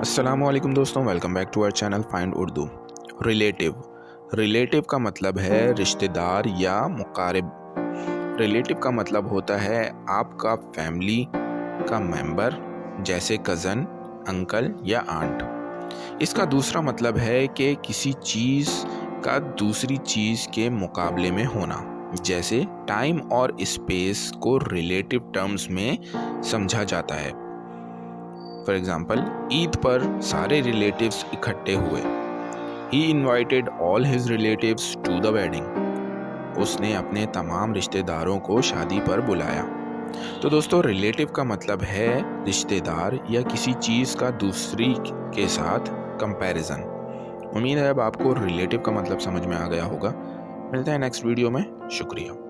अस्सलामुअलैकुम दोस्तों, welcome back to our channel find Urdu. Relative का मतलब है रिश्तेदार या मुकारिब। रिलेटिव का मतलब होता है आपका फैमिली का मेंबर, जैसे कज़न, अंकल या आंट। इसका दूसरा मतलब है कि किसी चीज़ का दूसरी चीज़ के मुकाबले में होना, जैसे टाइम और स्पेस को रिलेटिव टर्म्स में समझा जाता है। फॉर एग्जाम्पल, ईद पर सारे रिलेटिव्स इकट्ठे हुए। He invited all his relatives to the wedding. उसने अपने तमाम रिश्तेदारों को शादी पर बुलाया। तो दोस्तों, रिलेटिव का मतलब है रिश्तेदार या किसी चीज़ का दूसरी के साथ कंपैरिजन। उम्मीद है अब आपको रिलेटिव का मतलब समझ में आ गया होगा। मिलते हैं नेक्स्ट वीडियो में। शुक्रिया।